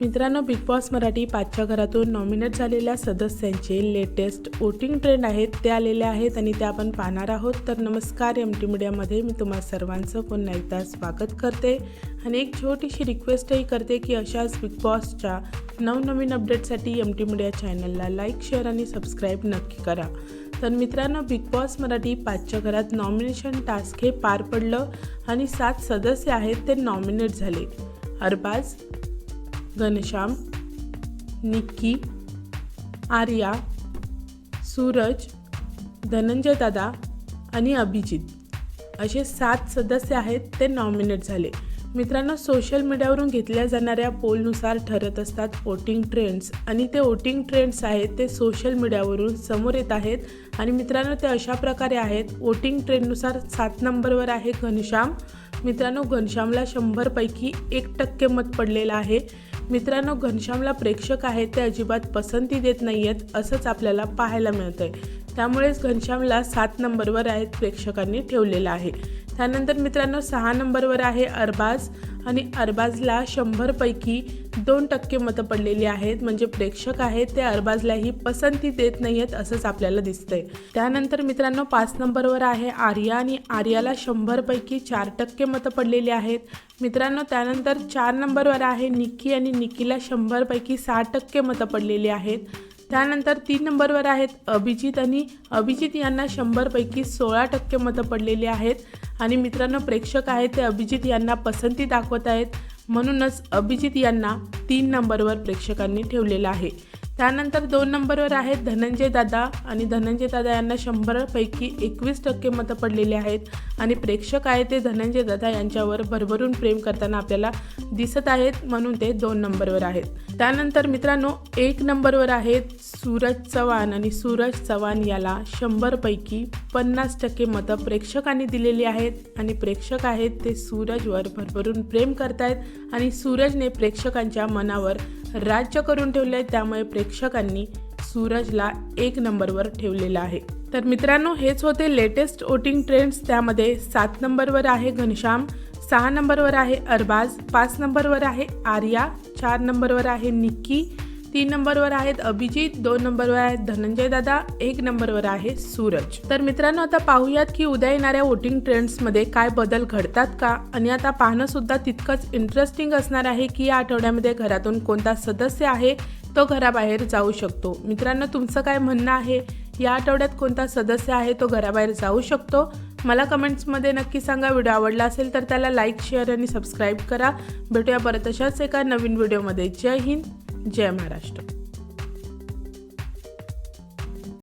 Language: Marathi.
मित्रांनो, बिग बॉस मराठी 5च्या घरातून नॉमिनेट झालेल्या सदस्यांचे लेटेस्ट वोटिंग ट्रेंड आहेत ते आलेले आहेत आणि ते आपण पाहणार आहोत. तर नमस्कार, MT मीडियामध्ये मी तुम्हा सर्वांचं पुन्हा एकदा स्वागत करते आणि एक छोटीशी रिक्वेस्टही करते की अशाच बिग बॉसच्या नवनवीन अपडेटसाठी MT मीडिया चॅनलला लाईक, शेअर आणि सबस्क्राईब नक्की करा. तर मित्रांनो, बिग बॉस मराठी 5च्या घरात नॉमिनेशन टास्क हे पार पडलं आणि 7 सदस्य आहेत ते नॉमिनेट झाले. अरबाज, घनश्याम, निक्की, आर्या, सूरज, धनंजय दादा आणि अभिजित असे 7 सदस्य आहेत ते नॉमिनेट झाले. मित्रांनो, सोशल मीडियावरून घेतल्या जाणाऱ्या पोलनुसार ठरत असतात वोटिंग ट्रेंड्स आणि ते वोटिंग ट्रेंड्स आहेत ते सोशल मीडियावरून समोर येत आहेत आणि मित्रांनो ते अशा प्रकारे आहेत. वोटिंग ट्रेंडनुसार 7 नंबरवर आहे घनश्याम. मित्रांनो, घनश्यामला 100पैकी 1% मत पडलेलं आहे. मित्रांनो, घनश्यामला प्रेक्षक आहेत ते अजिबात पसंती देत नाही आहेत असंच आपल्याला पाहायला मिळतं आहे. त्यामुळेच घनश्यामला 7 नंबरवर आहेत प्रेक्षकांनी ठेवलेलं आहे. त्यानंतर मित्रांनो 6 नंबरवर आहे अरबाज आणि अरबाजला 100पैकी 2% मतं पडलेली आहेत. म्हणजे प्रेक्षक आहेत ते अरबाजलाही पसंती देत नाही आहेत असंच आपल्याला दिसतंय. त्यानंतर मित्रांनो 5 नंबरवर आहे आर्या आणि आर्याला 100पैकी 4% मतं पडलेली आहेत. मित्रांनो त्यानंतर 4 नंबरवर आहे निक्की आणि निक्कीला 100पैकी 60% मतं पडलेली आहेत. त्यानंतर 3 नंबरवर आहेत अभिजित आणि अभिजित यांना 100पैकी 16% मतं पडलेली आहेत आणि मित्रांनो प्रेक्षक आहेत ते अभिजित यांना पसंती दाखवत आहेत. म्हणूनच अभिजित यांना 3 नंबरवर प्रेक्षकांनी ठेवलेलं आहे. त्यानंतर 2 नंबरवर आहेत धनंजय दादा आणि धनंजय दादा यांना 100पैकी 21% मतं पडलेली आहेत आणि प्रेक्षक आहेत ते धनंजय दादा यांच्यावर भरभरून प्रेम करताना आपल्याला दिसत आहेत, म्हणून ते 2 नंबरवर आहेत. त्यानंतर मित्रांनो 1 नंबरवर आहेत सूरज चव्हाण आणि सूरज चव्हाण याला 100पैकी 50% मतं प्रेक्षकांनी दिलेली आहेत आणि प्रेक्षक आहेत ते सूरजवर भरभरून प्रेम करतायत आणि सूरजने प्रेक्षकांच्या मनावर राज्य करून ठेवले आहे. त्यामुळे प्रेक्षकांनी सूरजला 1 नंबरवर ठेवलेलं आहे. तर मित्रांनो हेच होते लेटेस्ट वोटिंग ट्रेंड्स. त्यामध्ये 7 नंबरवर आहे घनश्याम, 6 नंबरवर आहे अरबाज, 5 नंबरवर आहे आर्या, 4 नंबरवर आहे निक्की, 3 नंबरवर आहेत अभिजित, 2 नंबरवर आहेत धनंजय दादा, 1 नंबरवर आहे सूरज. तर मित्रांनो आता पाहूयात की उद्या येणाऱ्या वोटिंग ट्रेंड्समध्ये काय बदल घडतात का, आणि आता पाहणं सुद्धा तितकंच इंटरेस्टिंग असणार आहे की या आठवड्यामध्ये घरातून कोणता सदस्य आहे तो घराबाहेर जाऊ शकतो. मित्रांनो तुमचं काय म्हणणं आहे, या आठवड्यात कोणता सदस्य आहे तो घराबाहेर जाऊ शकतो, मला कमेंट्समध्ये नक्की सांगा. व्हिडिओ आवडला असेल तर त्याला लाईक, शेअर आणि सबस्क्राईब करा. भेटूया परत अशाच एका नवीन व्हिडिओमध्ये. जय हिंद, जय महाराष्ट्र.